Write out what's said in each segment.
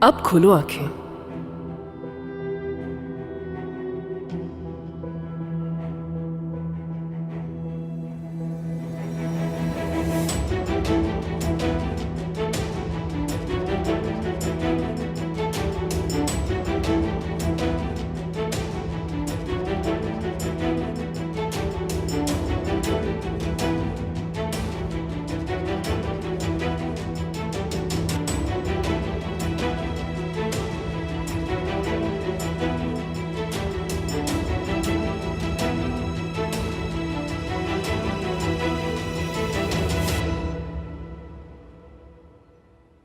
अब खोलो आंखें।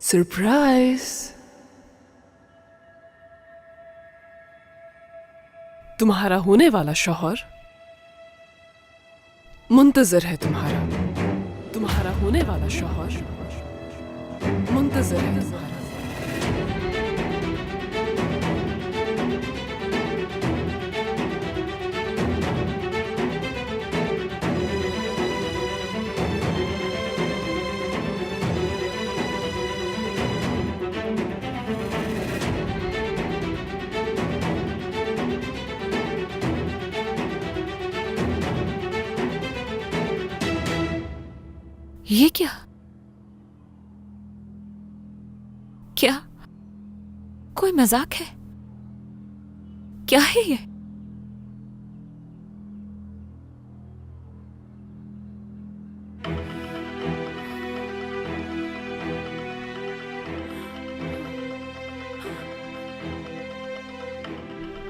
सरप्राइज। तुम्हारा होने वाला शौहर मुंतजर है। तुम्हारा होने वाला शौहर मुंतजर है तुम्हारा। ये क्या क्या कोई मजाक है? क्या है ये?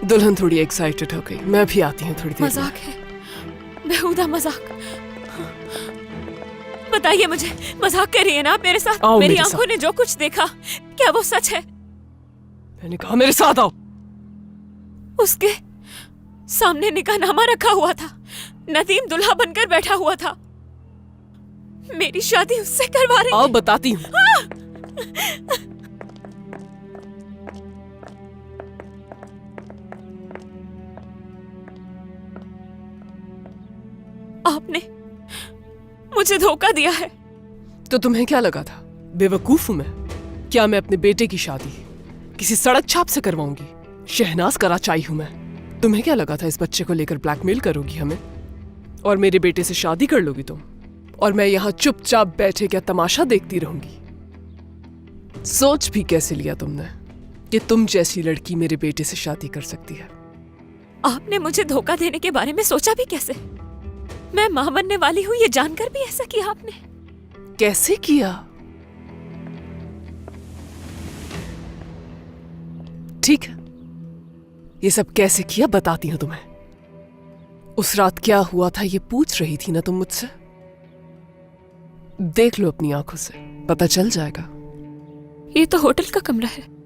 दुल्हन थोड़ी एक्साइटेड हो गई। मैं भी आती हूँ थोड़ी देर में। मजाक है, बेहुदा मजाक। बताइए मुझे, मजाक कर रही है ना आप मेरे साथ? मेरी आंखों ने जो कुछ देखा, क्या वो सच है? मैंने कहा मेरे साथ आओ। उसके सामने निकाहनामा रखा हुआ था। नदीम दूल्हा बनकर बैठा हुआ था। मेरी शादी उससे करवा रही। आओ बताती हूँ। आपने मुझे धोखा दिया है। तो तुम्हें क्या लगा था बेवकूफ हूं मैं? क्या मैं अपने बेटे की शादी किसी सड़क छाप से करवाऊंगी? शहनाज कराचाई हूं मैं। तुम्हें क्या लगा था इस बच्चे को लेकर ब्लैकमेल करोगी हमें और मेरे बेटे से शादी कर लोगी तुम, और मैं यहां चुपचाप बैठे क्या तमाशा देखती रहूंगी? सोच भी कैसे लिया तुमने कि तुम जैसी लड़की मेरे बेटे से शादी कर सकती है? आपने मुझे धोखा देने के बारे में सोचा भी कैसे? मैं मां बनने वाली हूं ये जानकर भी ऐसा किया आपने? कैसे किया? ठीक है, ये सब कैसे किया बताती हूं तुम्हें। उस रात क्या हुआ था ये पूछ रही थी ना तुम मुझसे? देख लो अपनी आंखों से, पता चल जाएगा। ये तो होटल का कमरा है।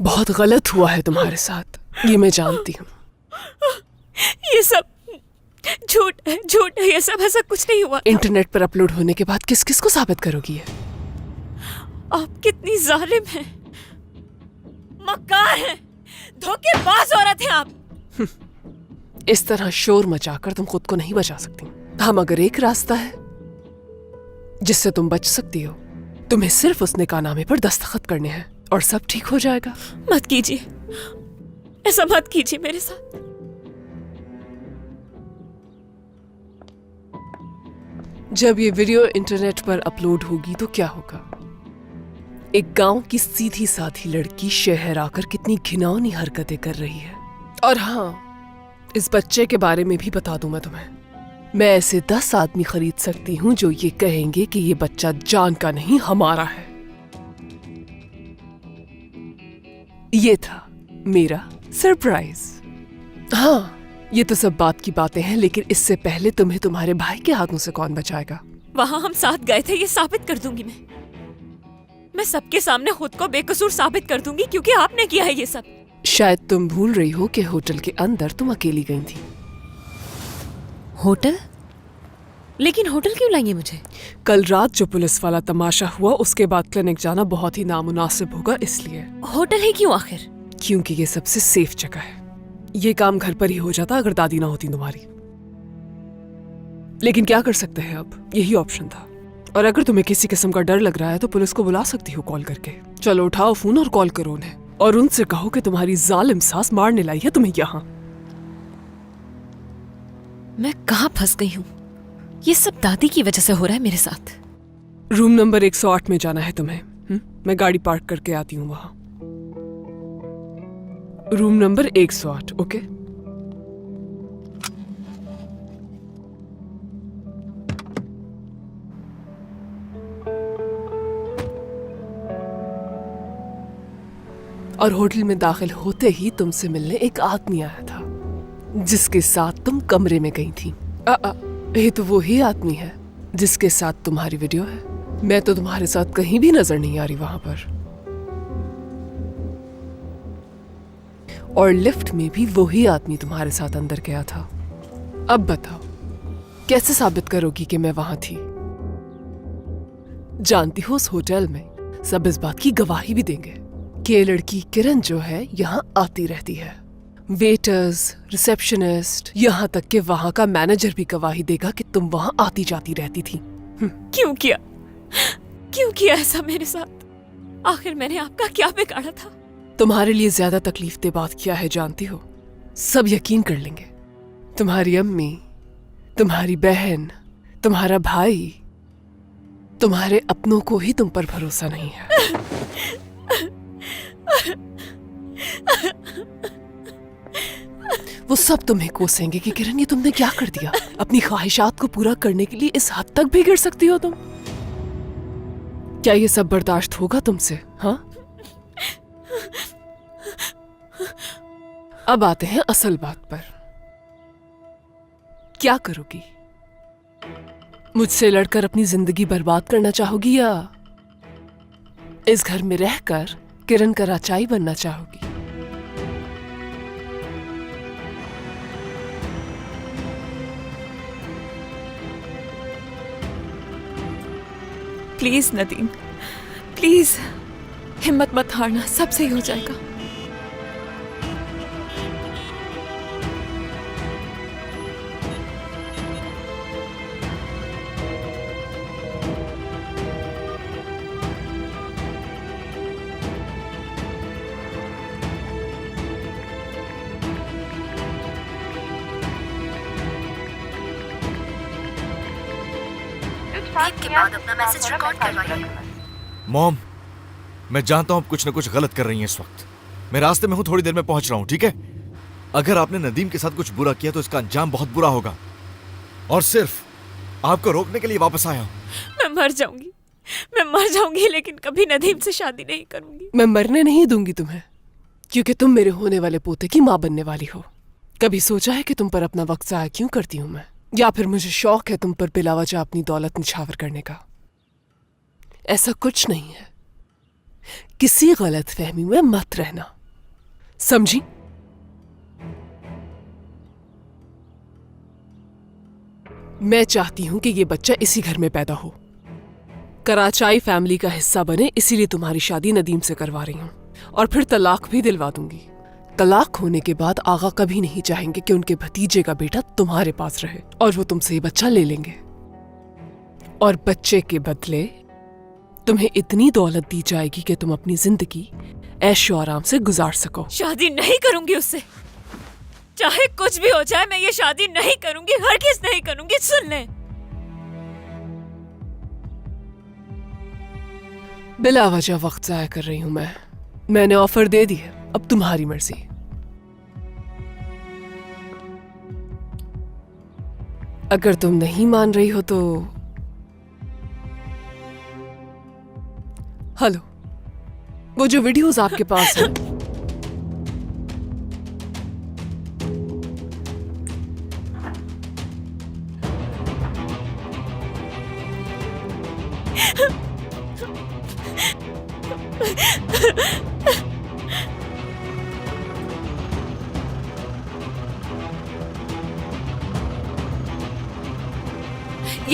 बहुत गलत हुआ है तुम्हारे साथ, ये मैं जानती हूँ। ये सब झूठ है, झूठ है। ये सब ऐसा कुछ नहीं हुआ। इंटरनेट पर अपलोड होने के बाद किस किस को साबित करोगी ये? आप कितनी जालिम हैं, मक्कार हैं, धोखेबाज औरत हैं आप। इस तरह शोर मचाकर तुम खुद को नहीं बचा सकती। हाँ, मगर एक रास्ता है जिससे तुम बच सकती हो। तुम्हें सिर्फ उस निकाहनामे पर दस्तखत करने हैं और सब ठीक हो जाएगा। मत कीजिए, ऐसा मत कीजिए मेरे साथ। जब ये वीडियो इंटरनेट पर अपलोड होगी तो क्या होगा? एक गांव की सीधी साधी लड़की शहर आकर कितनी घिनौनी हरकतें कर रही है। और हाँ, इस बच्चे के बारे में भी बता दूं मैं तुम्हें। मैं ऐसे 10 आदमी खरीद सकती हूँ जो ये कहेंगे कि ये बच्चा जान का नहीं हमारा है। ये था मेरा सरप्राइज। हाँ, ये तो सब बात की बातें हैं, लेकिन इससे पहले तुम्हें तुम्हारे भाई के हाथों से कौन बचाएगा? वहां हम साथ गए थे, ये साबित कर दूंगी मैं सबके सामने खुद को बेकसूर साबित कर दूंगी, क्योंकि आपने किया है ये सब। शायद तुम भूल रही हो कि होटल के अंदर तुम अकेली गई थी। होटल? लेकिन होटल क्यों लाएंगे मुझे? कल रात जो पुलिस वाला तमाशा हुआ उसके बाद क्लिनिक जाना बहुत ही नामुनासिब होगा, इसलिए। होटल ही क्यों आखिर? क्योंकि ये सबसे सेफ जगह है। ये काम घर पर ही हो जाता अगर दादी ना होती तुम्हारी। लेकिन क्या कर सकते हैं, अब यही ऑप्शन था। और अगर तुम्हें किसी किस्म का डर लग रहा है तो पुलिस को बुला सकती हो कॉल करके। चलो उठाओ फोन और कॉल करो उन्हें और उनसे कहो कि तुम्हारी जालिम सास मारने लाई है तुम्हें यहाँ। मैं कहाँ फंस गई हूँ? ये सब दादी की वजह से हो रहा है मेरे साथ। रूम नंबर 108 में जाना है तुम्हें। मैं गाड़ी पार्क करके आती हूँ वहां। Room number 108, okay? और होटल में दाखिल होते ही तुमसे मिलने एक आदमी आया था जिसके साथ तुम कमरे में गई थी। ये तो वो ही आदमी है जिसके साथ तुम्हारी वीडियो है। मैं तो तुम्हारे साथ कहीं भी नजर नहीं आ रही वहां पर। और लिफ्ट में भी वही आदमी तुम्हारे साथ अंदर गया था। अब बताओ कैसे साबित करोगी कि मैं वहां थी? जानती हो उस होटल में सब इस बात की गवाही भी देंगे कि ये लड़की किरण जो है यहाँ आती रहती है। वेटर्स, रिसेप्शनिस्ट, यहाँ तक कि वहाँ का मैनेजर भी गवाही देगा कि तुम वहाँ आती जाती रहती थी। क्यों किया? क्यों किया ऐसा मेरे साथ? आखिर मैंने आपका क्या बिगाड़ा था? तुम्हारे लिए ज्यादा तकलीफ दे बात क्या है जानती हो? सब यकीन कर लेंगे। तुम्हारी अम्मी, तुम्हारी बहन, तुम्हारा भाई, तुम्हारे अपनों को ही तुम पर भरोसा नहीं है। वो सब तुम्हें कोसेंगे कि किरण ये तुमने क्या कर दिया। अपनी ख्वाहिशात को पूरा करने के लिए इस हद तक भी गिर सकती हो तुम? क्या ये सब बर्दाश्त होगा तुमसे? हाँ, अब आते हैं असल बात पर। क्या करोगी? मुझसे लड़कर अपनी जिंदगी बर्बाद करना चाहोगी या इस घर में रहकर किरण का राचाई बनना चाहोगी? प्लीज नदीम, प्लीज हिम्मत मत हारना, सब सही हो जाएगा। के बाद अपना मैसेज रिकॉर्ड करवाइए। मॉम, मैं जानता हूं आप कुछ न कुछ गलत कर रही हैं इस वक्त। मैं रास्ते में हूं, थोड़ी देर में पहुंच रहा हूं, ठीक है? अगर आपने नदीम के साथ कुछ बुरा किया तो इसका अंजाम बहुत बुरा होगा। और सिर्फ आपको रोकने के लिए वापस आया हूं। मैं मर जाऊंगी, मैं मर जाऊंगी, लेकिन कभी नदीम से शादी नहीं करूंगी। मैं मरने नहीं दूंगी तुम्हें, क्योंकि तुम मेरे होने वाले पोते की माँ बनने वाली हो। कभी सोचा है कि तुम पर अपना वक्त जाया क्यों करती हूं मैं? या फिर मुझे शौक है तुम पर बिलावजह अपनी दौलत निछावर करने का? ऐसा कुछ नहीं है। किसी गलत फहमी में मत रहना, समझी? मैं चाहती हूं कि ये बच्चा इसी घर में पैदा हो, कराचाई फैमिली का हिस्सा बने, इसीलिए तुम्हारी शादी नदीम से करवा रही हूं। और फिर तलाक भी दिलवा दूंगी। तलाक होने के बाद आगा कभी नहीं चाहेंगे कि उनके भतीजे का बेटा तुम्हारे पास रहे, और वो तुमसे ये बच्चा ले लेंगे। और बच्चे के बदले तुम्हें इतनी दौलत दी जाएगी कि तुम अपनी जिंदगी ऐशो आराम से गुजार सको। शादी नहीं करूंगी उससे, चाहे कुछ भी हो जाए। मैं ये शादी नहीं करूंगी, हरगिज़ नहीं करूंगी। सुन ले, बिला वजह वक्त जाया कर रही हूं मैंने ऑफर दे दी है, अब तुम्हारी मर्जी। अगर तुम नहीं मान रही हो तो हेलो, वो जो वीडियोस आपके पास है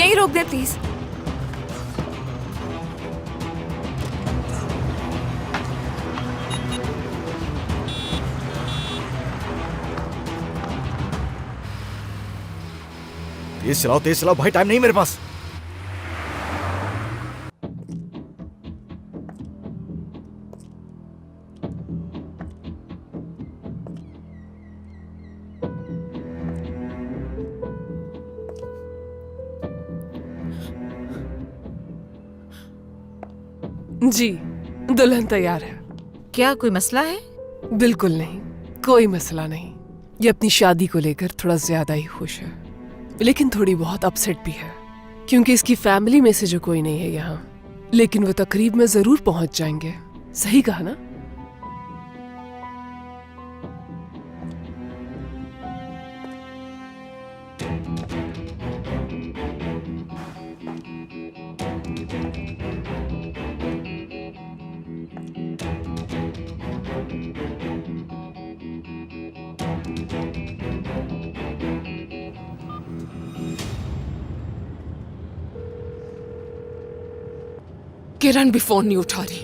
यही रोक दे प्लीज। तेज चलाओ भाई, टाइम नहीं मेरे पास। जी, दुल्हन तैयार है। क्या कोई मसला है? बिल्कुल नहीं, कोई मसला नहीं। ये अपनी शादी को लेकर थोड़ा ज्यादा ही खुश है, लेकिन थोड़ी बहुत अपसेट भी है, क्योंकि इसकी फैमिली में से जो कोई नहीं है यहाँ। लेकिन वो तकरीब में जरूर पहुंच जाएंगे। सही कहा ना? किरण भी फोन नहीं उठा रही।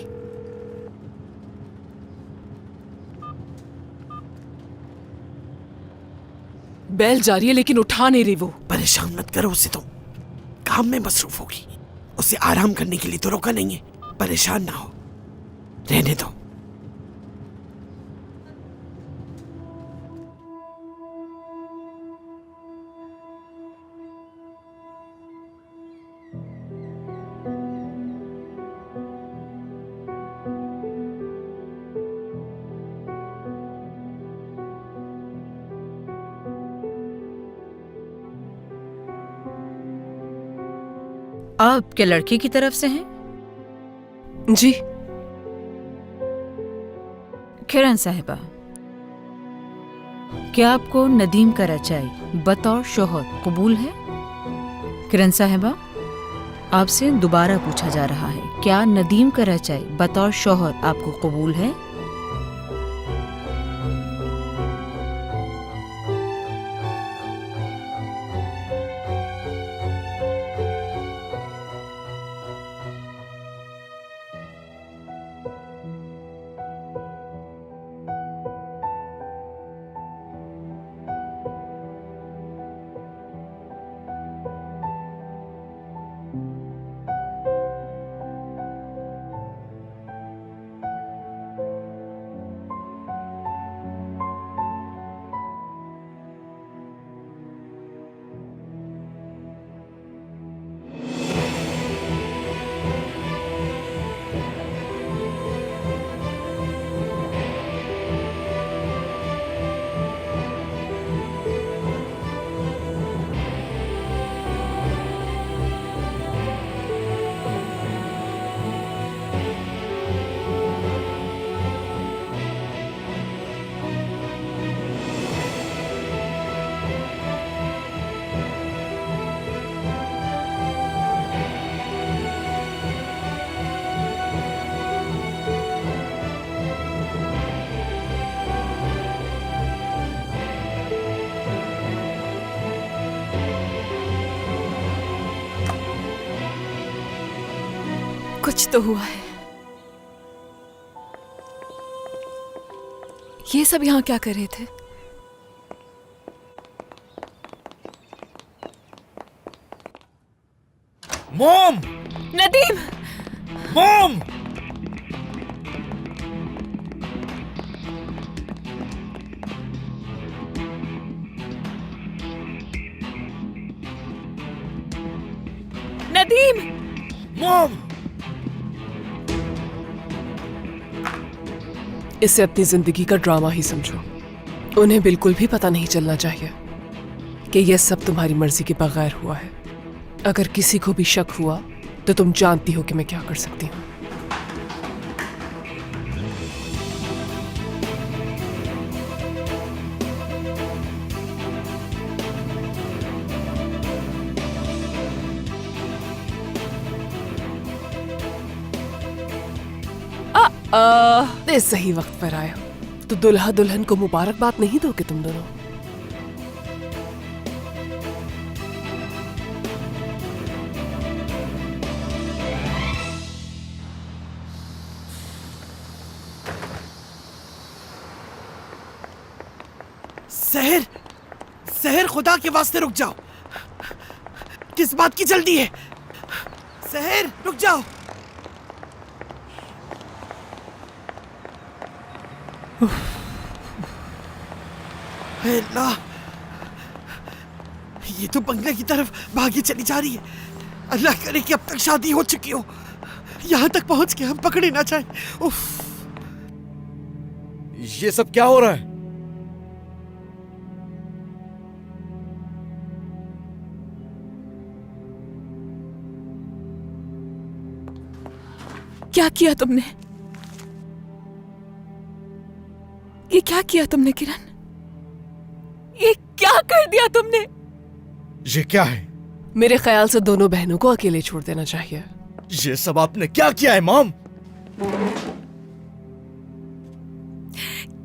बेल जा रही है लेकिन उठा नहीं रही वो। परेशान मत करो उसे, तो काम में मसरूफ होगी। उसे आराम करने के लिए तो रोका नहीं है। परेशान ना हो, रहने दो। आप क्या लड़के की तरफ से हैं? जी। किरण साहिबा, क्या आपको नदीम का रचाई बतौर शौहर कबूल है? किरण साहिबा, आपसे दोबारा पूछा जा रहा है, क्या नदीम का रचाई बतौर शौहर आपको कबूल है? कुछ तो हुआ है। ये सब यहाँ क्या कर रहे थे? Mom! Nadeem! Mom! Nadeem! Mom! इसे अपनी जिंदगी का ड्रामा ही समझो। उन्हें बिल्कुल भी पता नहीं चलना चाहिए कि यह सब तुम्हारी मर्जी के बगैर हुआ है। अगर किसी को भी शक हुआ तो तुम जानती हो कि मैं क्या कर सकती हूँ। सही वक्त पर आए हो। तो दुल्हा दुल्हन को मुबारकबाद नहीं दोगे तुम दोनों? सहर, सहर, खुदा के वास्ते रुक जाओ। किस बात की जल्दी है? सहर, रुक जाओ। हे अल्लाह, ये तो बंगले की तरफ भागी चली जा रही है। अल्लाह करे कि अब तक शादी हो चुकी हो, यहाँ तक पहुंच के हम पकड़े ना जाए। उफ, ये सब क्या हो रहा है? क्या किया तुमने? ये क्या किया तुमने किरण? ये क्या कर दिया तुमने? ये क्या है? मेरे ख्याल से दोनों बहनों को अकेले छोड़ देना चाहिए। ये सब आपने क्या किया है मॉम?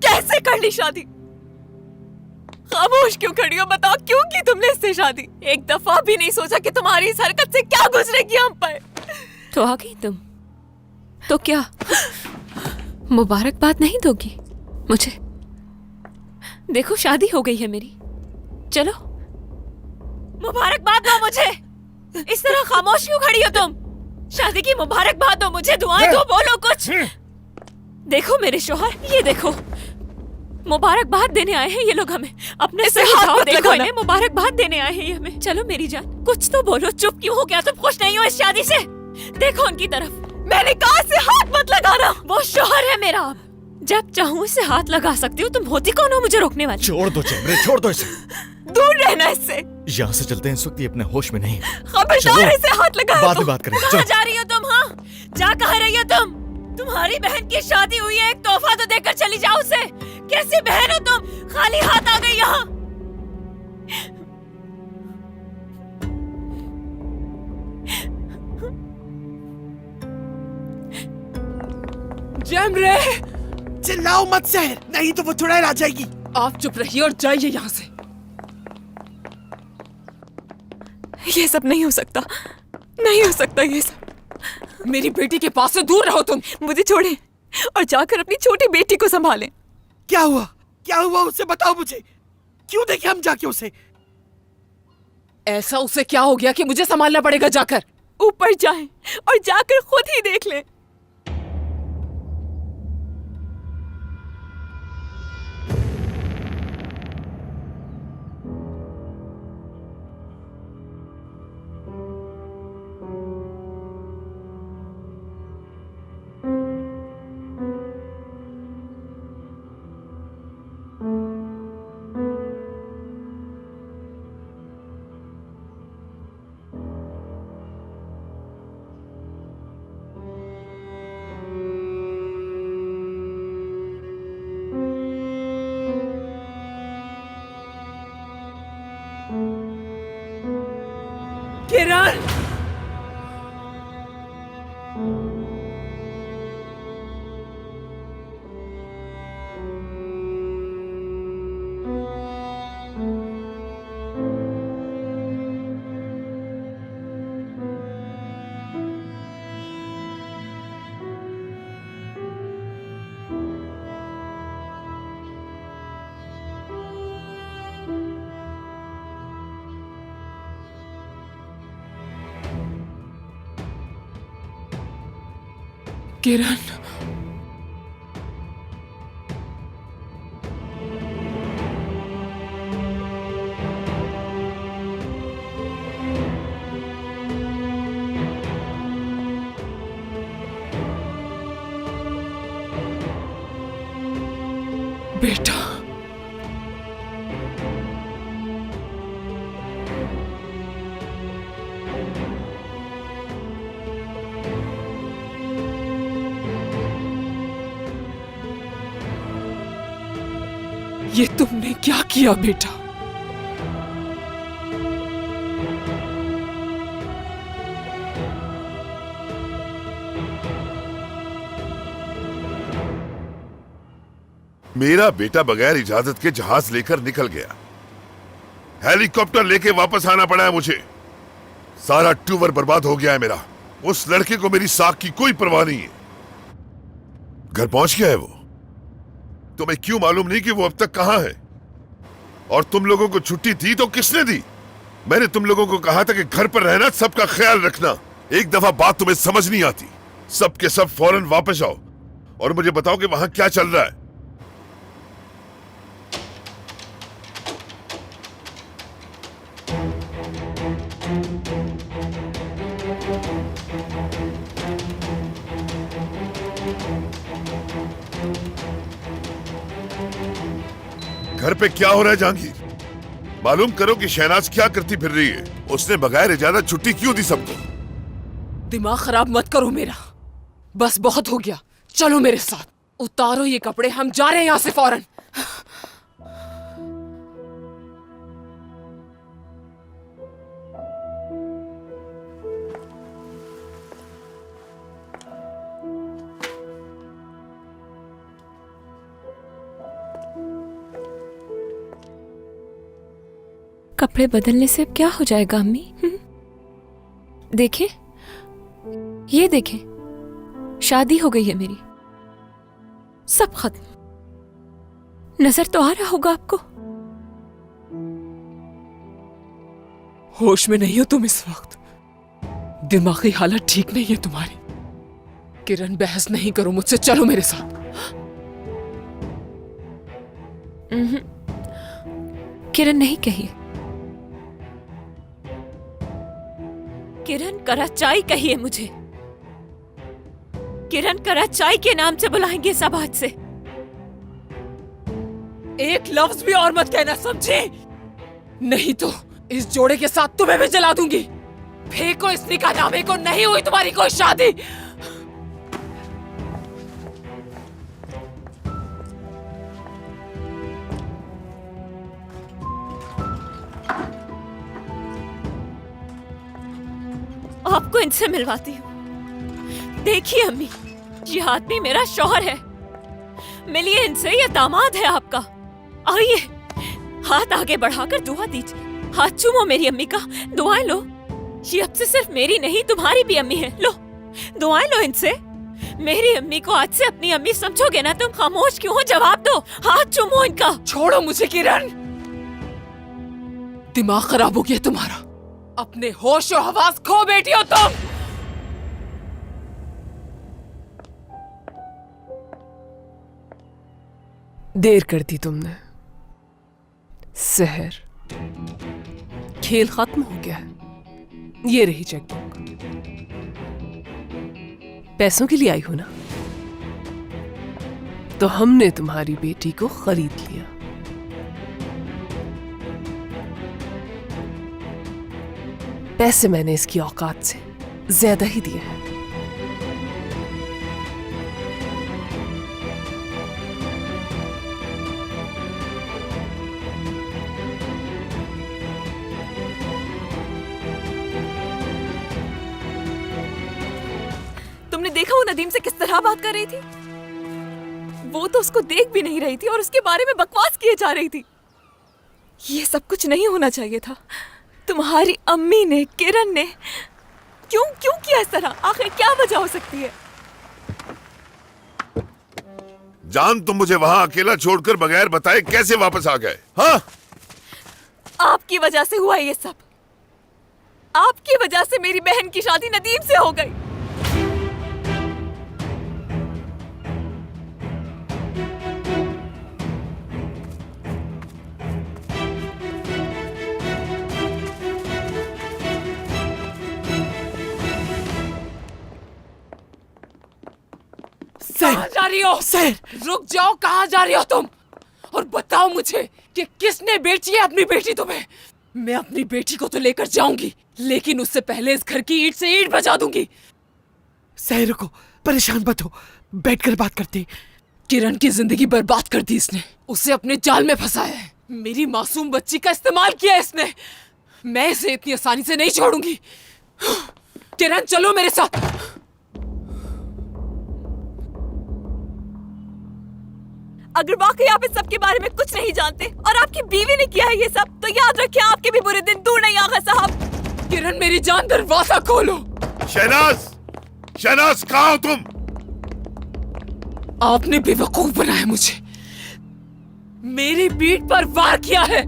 कैसे कर ली शादी? खामोश क्यों खड़ी हो? बताओ क्यों की तुमने इससे शादी? एक दफा भी नहीं सोचा कि तुम्हारी इस हरकत से क्या गुजरेगी हम पर? तो आ गई तुम, तो क्या मुबारकबाद नहीं दोगी मुझे? देखो शादी हो गई है मेरी, चलो मुबारकबाद दो मुझे। इस तरह खामोश क्यों खड़ी हो तुम? शादी की मुबारकबाद दो मुझे, दुआएं दो, बोलो कुछ। देखो मेरे शौहर, ये देखो मुबारकबाद देने आए हैं ये लोग हमें। अपने से हाथ देखो, इन्हें मुबारकबाद देने आए हैं ये हमें। चलो मेरी जान, कुछ तो बोलो। चुप क्यों हो गया? तुम खुश नहीं हो इस शादी से? देखो उनकी तरफ। मैंने कहा से हाथ मत लगाना, वो शौहर है मेरा। अब जब चाहूँ इसे हाथ लगा सकती हूँ। तुम होती कौन हो मुझे रोकने वाली? छोड़ दो चैमरे, छोड़ दो इसे। दूर रहना इससे। यहाँ से चलते हैं, इस वक्त ये अपने होश में नहीं है। खबरदार इसे हाथ लगा। बाद में बात करेंगे। कहाँ जा रही हो तुम? हाँ, जा कहाँ रही हो तुम? तुम्हारी बहन की शादी हुई है, एक तोहफा तो देकर चली जाओ उसे। कैसी बहन हो तुम? खाली हाथ आ गई यहाँ। जैमरे, चिल्लाओ मत सहर, नहीं तो वो चुड़ैल आ जाएगी। आप चुप रहिए और जाइए यहाँ से। ये सब नहीं हो सकता, नहीं हो सकता ये सब। मेरी बेटी के पास से दूर रहो तुम। मुझे छोड़ें और जाकर अपनी छोटी बेटी को संभालें। क्या हुआ? क्या हुआ उससे बताओ मुझे। क्यों देखे हम जाके उसे? ऐसा उसे क्या हो गया कि मुझे संभालना पड़ेगा जाकर? ऊपर जाएं और जाकर खुद ही देख लें। किरण, किरण, बेटा, ये तुमने क्या किया बेटा? मेरा बेटा बगैर इजाजत के जहाज लेकर निकल गया। हेलीकॉप्टर लेके वापस आना पड़ा है मुझे। सारा टूर बर्बाद हो गया है मेरा। उस लड़के को मेरी साख की कोई परवाह नहीं है। घर पहुंच गया है वो। तुम्हें क्यों मालूम नहीं कि वो अब तक कहां है? और तुम लोगों को छुट्टी दी तो किसने दी? मैंने तुम लोगों को कहा था कि घर पर रहना, सबका ख्याल रखना। एक दफा बात तुम्हें समझ नहीं आती। सब के सब फौरन वापस आओ और मुझे बताओ कि वहां क्या चल रहा है। घर पे क्या हो रहा है जहांगीर? मालूम करो कि शहनाज क्या करती फिर रही है। उसने बगैर इजाजत छुट्टी क्यों दी सबको? दिमाग खराब मत करो मेरा, बस बहुत हो गया। चलो मेरे साथ, उतारो ये कपड़े, हम जा रहे हैं यहां से फौरन। कपड़े बदलने से अब क्या हो जाएगा अम्मी? देखें, ये देखें, शादी हो गई है मेरी, सब खत्म। नजर तो आ रहा होगा आपको। होश में नहीं हो तुम इस वक्त, दिमागी हालत ठीक नहीं है तुम्हारी। किरण, बहस नहीं करो मुझसे, चलो मेरे साथ। किरण नहीं कहिए, किरण कराचाई कहिए मुझे। किरण कराचाई के नाम से बुलाएंगे सब आज से। एक लफ्ज भी और मत कहना, समझे? नहीं तो इस जोड़े के साथ तुम्हें भी जला दूंगी। फेंको इस निकाहनामे को, नहीं हुई तुम्हारी कोई शादी। आपको इनसे मिलवाती हूँ। देखिए अम्मी, ये आदमी मेरा शौहर है, मिलिए इनसे, ये दामाद है आपका। आइए, हाथ आगे बढ़ाकर दुआ दीजिए, हाथ चूमो मेरी अम्मी का, दुआएं लो। ये अब से सिर्फ मेरी नहीं, तुम्हारी भी अम्मी है। लो, दुआएं लो इनसे। मेरी अम्मी को आज से अपनी अम्मी समझोगे ना तुम? खामोश क्यों हो? जवाब दो, हाथ चूमो इनका। छोड़ो मुझे किरण, दिमाग खराब हो गया तुम्हारा। अपने होश और हवास खो बैठी हो तुम। देर कर दी तुमने। सहर, खेल खत्म हो गया है। ये रही चेकबुक, पैसों के लिए आई हो ना? तो हमने तुम्हारी बेटी को खरीद लिया। पैसे मैंने इसकी औकात से ज्यादा ही दिए हैं। तुमने देखा वो नदीम से किस तरह बात कर रही थी? वो तो उसको देख भी नहीं रही थी और उसके बारे में बकवास किए जा रही थी। ये सब कुछ नहीं होना चाहिए था। तुम्हारी अम्मी ने, किरण ने क्यों किया इस तरह? आखिर क्या वजह हो सकती है? जान, तुम मुझे वहां अकेला छोड़कर बगैर बताए कैसे वापस आ गए? हाँ, आपकी वजह से हुआ ये सब। आपकी वजह से मेरी बहन की शादी नदीम से हो गई। कहाँ जा रही हो? सर, रुक जाओ, कहाँ जा रही हो तुम? और बताओ मुझे कि किसने बेची है अपनी बेटी तुम्हें? मैं अपनी बेटी को तो लेकर जाऊंगी, लेकिन उससे पहले इस घर की ईंट से ईंट बजा दूंगी। सही रुको, परेशान मत हो, बैठकर बात करते। किरण की जिंदगी बर्बाद कर दी इसने, उसे अपने जाल में फंसाया है। मेरी मासूम बच्ची का इस्तेमाल किया इसने। मैं इसे इतनी आसानी से नहीं छोड़ूंगी। किरण, चलो मेरे साथ। अगर वाकई आप इस सब के बारे में कुछ नहीं जानते और आपकी बीवी ने किया है ये सब, तो याद रखिए आपके भी बुरे दिन दूर नहीं आगा साहब। किरण, मेरी जान, दरवाजा खोलो। शहनाज, शहनाज, कहाँ हो तुम? आपने बेवकूफ बनाया मुझे। मेरी पीठ पर वार किया है।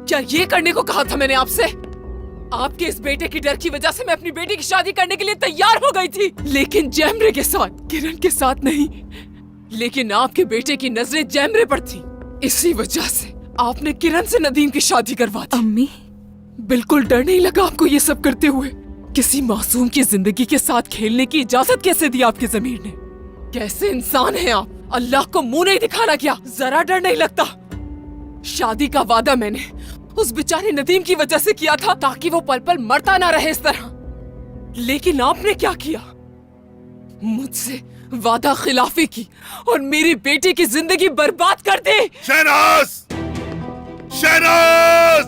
क्या ये करने को कहा था मैंने आपसे? आपके इस बेटे की डर की वजह से मैं अपनी बेटी की शादी करने के लिए तैयार हो गई थी, लेकिन जैमरे के साथ, किरण के साथ नहीं। लेकिन आपके बेटे की नजरें जैमरे पर थी, इसी वजह से आपने किरण से नदीम की शादी करवा दी। अम्मी, बिल्कुल डर नहीं लगा आपको ये सब करते हुए? किसी मासूम की जिंदगी के साथ खेलने की इजाजत कैसे दी आपकी जमीर ने? कैसे इंसान हैं आप? अल्लाह को मुंह नहीं दिखाना क्या? जरा डर नहीं लगता? शादी का वादा मैंने उस बेचारे नदीम की वजह से किया था, ताकि वो पल पल मरता ना रहे इस तरह। लेकिन आपने क्या किया? मुझसे वादा खिलाफी की और मेरी बेटी की जिंदगी बर्बाद कर दी। शहनाज! शहनाज!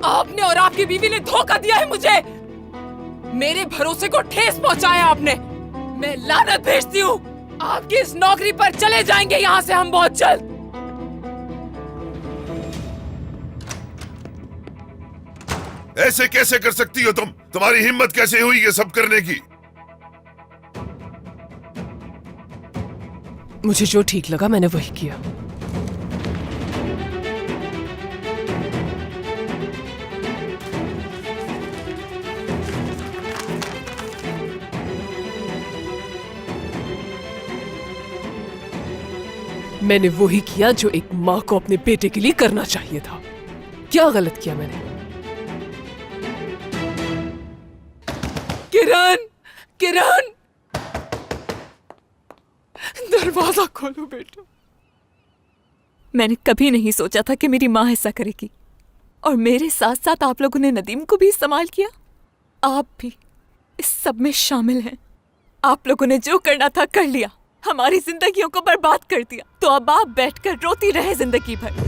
आपने और आपकी बीवी ने धोखा दिया है मुझे। मेरे भरोसे को ठेस पहुंचाया आपने। मैं लानत भेजती हूँ। आपकी इस नौकरी पर चले जाएंगे यहाँ से हम बहुत जल्द। ऐसे कैसे कर सकती हो तुम? तुम्हारी हिम्मत कैसे हुई ये सब करने की? मुझे जो ठीक लगा मैंने वही किया। मैंने वही किया जो एक माँ को अपने बेटे के लिए करना चाहिए था। क्या गलत किया मैंने? किरण, किरण, दरवाजा खोलो बेटा। मैंने कभी नहीं सोचा था कि मेरी माँ ऐसा करेगी, और मेरे साथ साथ आप लोगों ने नदीम को भी इस्तेमाल किया। आप भी इस सब में शामिल हैं। आप लोगों ने जो करना था कर लिया, हमारी जिंदगियों को बर्बाद कर दिया। तो अब आप बैठकर रोती रहे जिंदगी भर।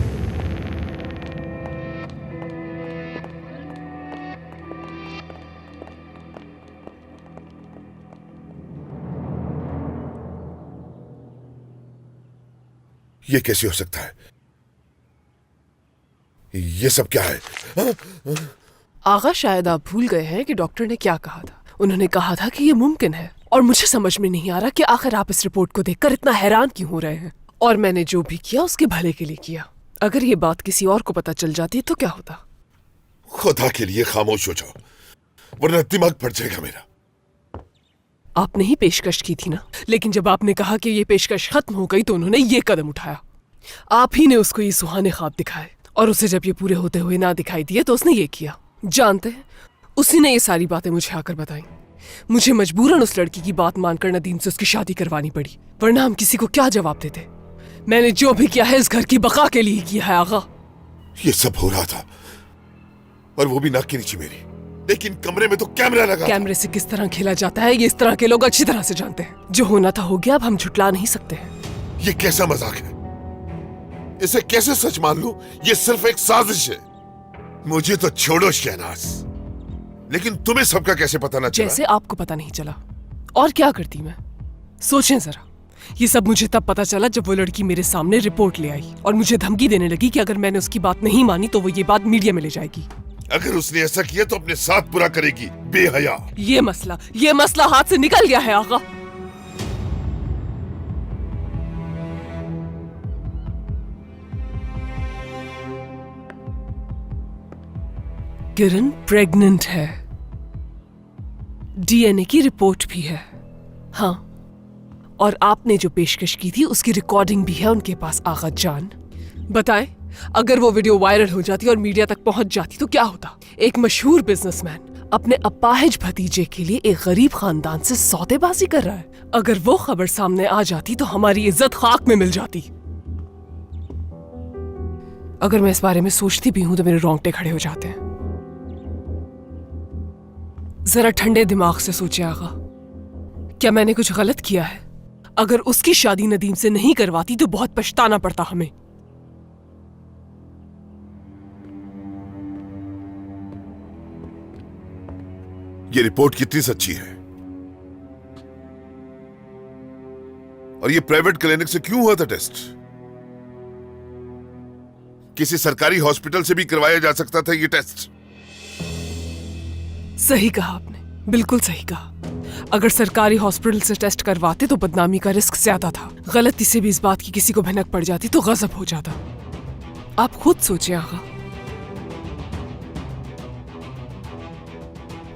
ये कैसे हो सकता है? ये सब क्या है? आगा, शायद आप भूल गए हैं कि डॉक्टर ने क्या कहा था। उन्होंने कहा था कि ये मुमकिन है, और मुझे समझ में नहीं आ रहा कि आखिर आप इस रिपोर्ट को देखकर इतना हैरान क्यों हो रहे हैं। और मैंने जो भी किया उसके भले के लिए किया। अगर ये बात किसी और को पता चल जाती तो क्या होता? खुदा के लिए खामोश हो जाओ, वरना दिमाग फट जाएगा मेरा। आपने ही पेशकश की थी ना, लेकिन जब आपने कहा कि ये पेशकश खत्म हो गई तो उन्होंने ये कदम उठाया। आप ही ने उसको ये सुहाने ख्वाब दिखाए, और उसे जब ये पूरे होते हुए ना दिखाई दिए तो उसने ये किया। जानते हैं, उसी ने ये सारी बातें मुझे आकर बताई। मुझे मजबूरन उस लड़की की बात मानकर नदीम से उसकी शादी करवानी पड़ी, वरना हम किसी को क्या जवाब देते। मैंने जो भी किया है इस घर की बका के लिए किया है आगा। ये सब हो रहा था, और वो भी नाक के नीचे मेरी। लेकिन कमरे में तो कैमरा लगा था। कैमरे से किस तरह खेला जाता है ये इस तरह के लोग अच्छी तरह से जानते हैं। जो होना था हो गया, अब हम झुटला नहीं सकते हैं। ये कैसा मजाक है? इसे कैसे सच मान लूं? ये सिर्फ एक साजिश है। मुझे तो छोड़ो शहनाज, लेकिन तुम्हें सबका कैसे पता ना चला? जैसे आपको पता नहीं चला, और क्या करती मैं? सोचें जरा, ये सब मुझे तब पता चला जब वो लड़की मेरे सामने रिपोर्ट ले आई और मुझे धमकी देने लगी कि अगर मैंने उसकी बात नहीं मानी तो वो ये बात मीडिया में ले जाएगी। अगर उसने ऐसा किया तो अपने साथ बुरा करेगी, बेहया। ये मसला हाथ से निकल गया है आगा। किरण प्रेग्नेंट है, डीएनए की रिपोर्ट भी है। हाँ, और आपने जो पेशकश की थी उसकी रिकॉर्डिंग भी है उनके पास। आगा जान, बताएं, अगर वो वीडियो वायरल हो जाती और मीडिया तक पहुंच जाती तो क्या होता? एक मशहूर बिजनेसमैन अपने अपाहिज भतीजे के लिए एक गरीब खानदान से सौदेबाजी कर रहा है। अगर वो खबर सामने आ जाती तो हमारी इज्जत खाक में मिल जाती। अगर मैं इस बारे में सोचती भी हूं तो मेरे रोंगटे खड़े हो जाते हैं। जरा ठंडे दिमाग से सोचे आगा, क्या मैंने कुछ गलत किया है? अगर उसकी शादी नदीम से नहीं करवाती तो बहुत पछताना पड़ता हमें। ये रिपोर्ट कितनी सच्ची है? और ये प्राइवेट क्लिनिक से क्यों हुआ था टेस्ट? किसी सरकारी हॉस्पिटल से भी करवाया जा सकता था ये टेस्ट। सही कहा आपने, बिल्कुल सही कहा। अगर सरकारी हॉस्पिटल से टेस्ट करवाते तो बदनामी का रिस्क ज्यादा था। गलती से भी इस बात की किसी को भनक पड़ जाती तो गजब हो जाता। आप खुद सोचें आगा।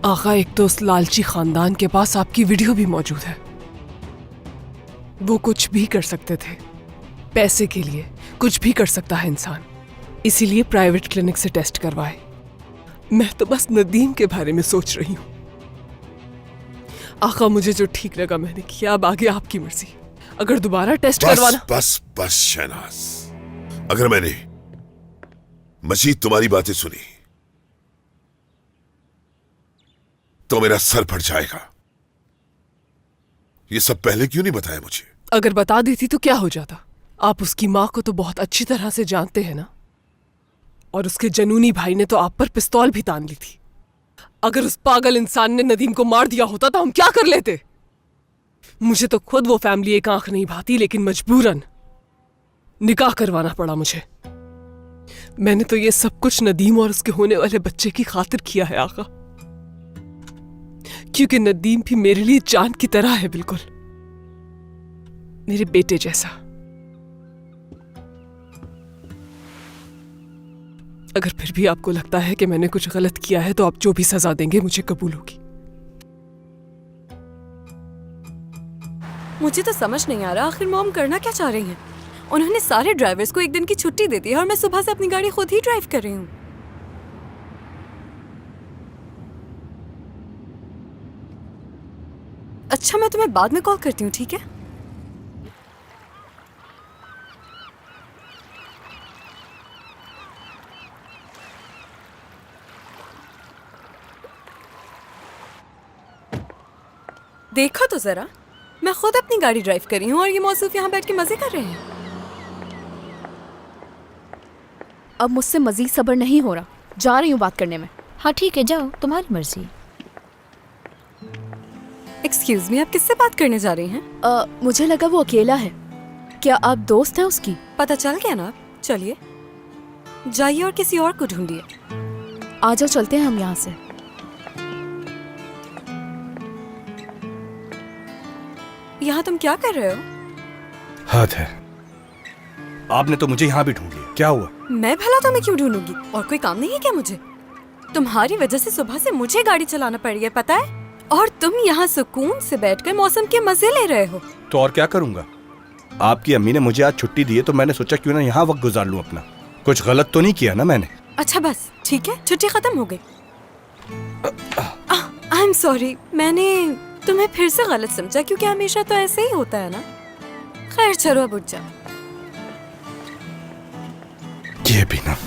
आगा, एक तो उस लालची खानदान के पास आपकी वीडियो भी मौजूद है। वो कुछ भी कर सकते थे पैसे के लिए, कुछ भी कर सकता है इंसान, इसीलिए प्राइवेट क्लिनिक से टेस्ट करवाए। मैं तो बस नदीम के बारे में सोच रही हूँ। आका, मुझे जो ठीक लगा मैंने किया, अब आगे आपकी मर्जी। अगर दोबारा टेस्ट करवाना। बस बस शहनाज, अगर मैंने मजीद तुम्हारी बातें सुनी तो मेरा सर फट जाएगा। ये सब पहले क्यों नहीं बताया मुझे? अगर बता देती तो क्या हो जाता? आप उसकी माँ को तो बहुत अच्छी तरह से जानते हैं ना, और उसके जनूनी भाई ने तो आप पर पिस्तौल भी तान ली थी। अगर उस पागल इंसान ने नदीम को मार दिया होता तो हम क्या कर लेते? मुझे तो खुद वो फैमिली एक आंख नहीं भाती, लेकिन मजबूरन निकाह करवाना पड़ा मुझे। मैंने तो ये सब कुछ नदीम और उसके होने वाले बच्चे की खातिर किया है आका, क्योंकि नदीम भी मेरे लिए जान की तरह है, बिल्कुल मेरे बेटे जैसा। अगर फिर भी आपको लगता है कि मैंने कुछ गलत किया है तो आप जो भी सजा देंगे मुझे कबूल होगी। मुझे तो समझ नहीं आ रहा आखिर मॉम करना क्या चाह रही हैं। उन्होंने सारे ड्राइवर्स को एक दिन की छुट्टी दे दी है और मैं सुबह से अपनी गाड़ी खुद ही ड्राइव कर रही हूँ। अच्छा, मैं तुम्हें बाद में कॉल करती हूँ, ठीक है? देखो तो जरा, मैं खुद अपनी गाड़ी ड्राइव कर रही हूँ और ये मौसूफ यहाँ बैठ के मजे कर रहे हैं। अब मुझसे मजीद सब्र नहीं हो रहा, जा रही हूँ बात करने में। हाँ ठीक है, जाओ, तुम्हारी मर्जी। एक्सक्यूज मी, आप किससे बात करने जा रही हैं? मुझे लगा वो अकेला है। क्या आप दोस्त हैं उसकी? पता चल गया ना? आप चलिए, जाइए और किसी और को ढूंढिए। आ जाओ, चलते हैं हम यहाँ से। यहाँ तुम क्या कर रहे हो? हाथ है, आपने तो मुझे यहाँ भी ढूंढ लिया, क्या हुआ? मैं भला तुम्हें क्यों ढूंढूंगी? और कोई काम नहीं है क्या मुझे? तुम्हारी वजह से सुबह से मुझे गाड़ी चलाना पड़ रही है, पता है? और तुम यहाँ सुकून से बैठकर मौसम के मजे ले रहे हो। तो और क्या करूँगा? आपकी अम्मी ने मुझे आज छुट्टी दी है तो मैंने सोचा क्यों ना यहाँ वक्त गुजार लूँ अपना। कुछ गलत तो नहीं किया ना मैंने? अच्छा बस ठीक है, छुट्टी खत्म हो गई। आई एम सॉरी, मैंने तुम्हें फिर से गलत समझा, क्योंकि हमेशा तो ऐसे ही होता है ना। खैर चलो, अब उठ जाओ। ये भी ना।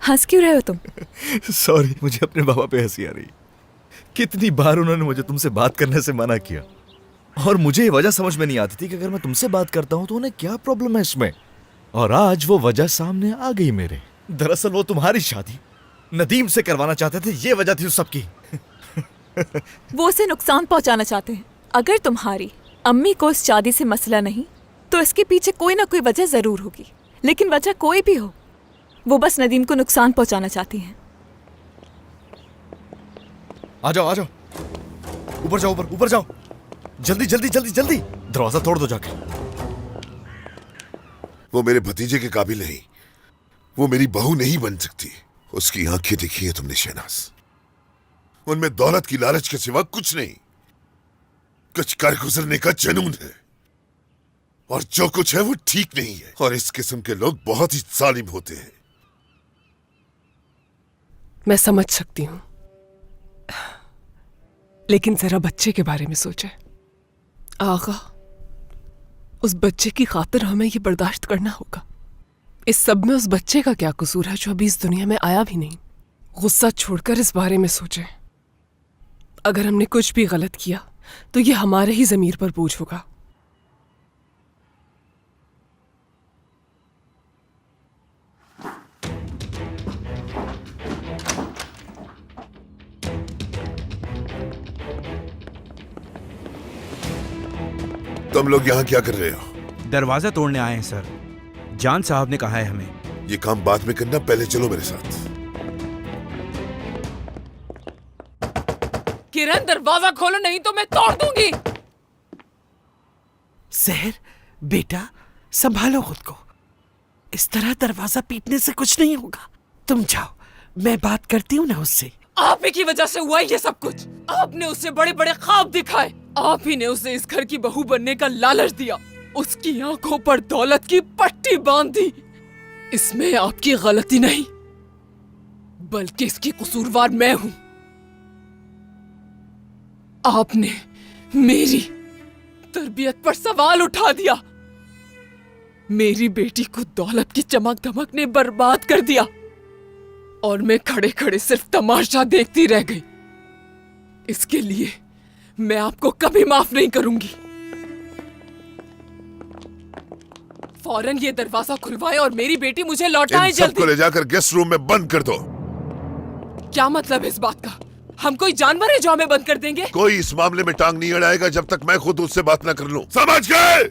हंस क्यों रहे हो तुम? सॉरी, मुझे अपने बाबा पे हंसी आ रही। कितनी बार उन्होंने मुझे तुमसे बात करने से मना किया, और मुझे ये वजह समझ में नहीं आती थी कि अगर मैं तुमसे बात करता हूं तो उन्हें क्या प्रॉब्लम है इसमें। और आज वो वजह सामने आ गई मेरे। दरअसल वो तुम्हारी शादी नदीम से करवाना चाहते थे, ये वजह थी उस सबकी। वो उसे नुकसान पहुंचाना चाहते हैं। अगर तुम्हारी अम्मी को इस शादी से मसला नहीं तो इसके पीछे कोई ना कोई वजह जरूर होगी, लेकिन वजह कोई भी हो, वो बस नदीम को नुकसान पहुंचाना चाहती हैं। आ जाओ, आ जाओ, ऊपर जाओ, ऊपर जाओ, जल्दी जल्दी जल्दी जल्दी। दरवाजा तोड़ दो जाके। वो मेरे भतीजे के काबिल नहीं, वो मेरी बहू नहीं बन सकती। उसकी आंखें देखी है तुमने शहनाज, उनमें दौलत की लालच के सिवा कुछ नहीं। कुछ कर गुजरने का जुनून है, और जो कुछ है वो ठीक नहीं है। और इस किस्म के लोग बहुत ही जालिम होते हैं। मैं समझ सकती हूँ, लेकिन जरा बच्चे के बारे में सोचे आगा। उस बच्चे की खातिर हमें ये बर्दाश्त करना होगा। इस सब में उस बच्चे का क्या कसूर है जो अभी इस दुनिया में आया भी नहीं? गुस्सा छोड़कर इस बारे में सोचें। अगर हमने कुछ भी गलत किया तो ये हमारे ही ज़मीर पर बोझ होगा। तुम लोग यहाँ क्या कर रहे हो? दरवाजा तोड़ने आए हैं सर। जान साहब ने कहा है हमें। ये काम बाद में करना, पहले चलो मेरे साथ। किरण, दरवाजा खोलो नहीं तो मैं तोड़ दूंगी। सहर, बेटा संभालो खुद को। इस तरह दरवाजा पीटने से कुछ नहीं होगा। तुम जाओ, मैं बात करती हूँ ना उससे। आप ही की वजह से हुआ ये सब कुछ। आपने उससे बड़े बड़े ख्वाब दिखाए। आप ही ने उसे इस घर की बहू बनने का लालच दिया। उसकी आंखों पर दौलत की पट्टी बांध दी। इसमें आपकी गलती नहीं, बल्कि इसकी कसूरवार मैं हूं। आपने मेरी तरबियत पर सवाल उठा दिया। मेरी बेटी को दौलत की चमक धमक ने बर्बाद कर दिया और मैं खड़े खड़े सिर्फ तमाशा देखती रह गई। इसके लिए मैं आपको कभी माफ नहीं करूंगी। फौरन ये दरवाजा खुलवाएं और मेरी बेटी मुझे लौटाएं इन सबको जल्दी। ले जाकर गेस्ट रूम में बंद कर दो। क्या मतलब है इस बात का? हम कोई जानवर है जो हमें बंद कर देंगे? कोई इस मामले में टांग नहीं अड़ाएगा जब तक मैं खुद उससे बात न कर लूं। समझ गए?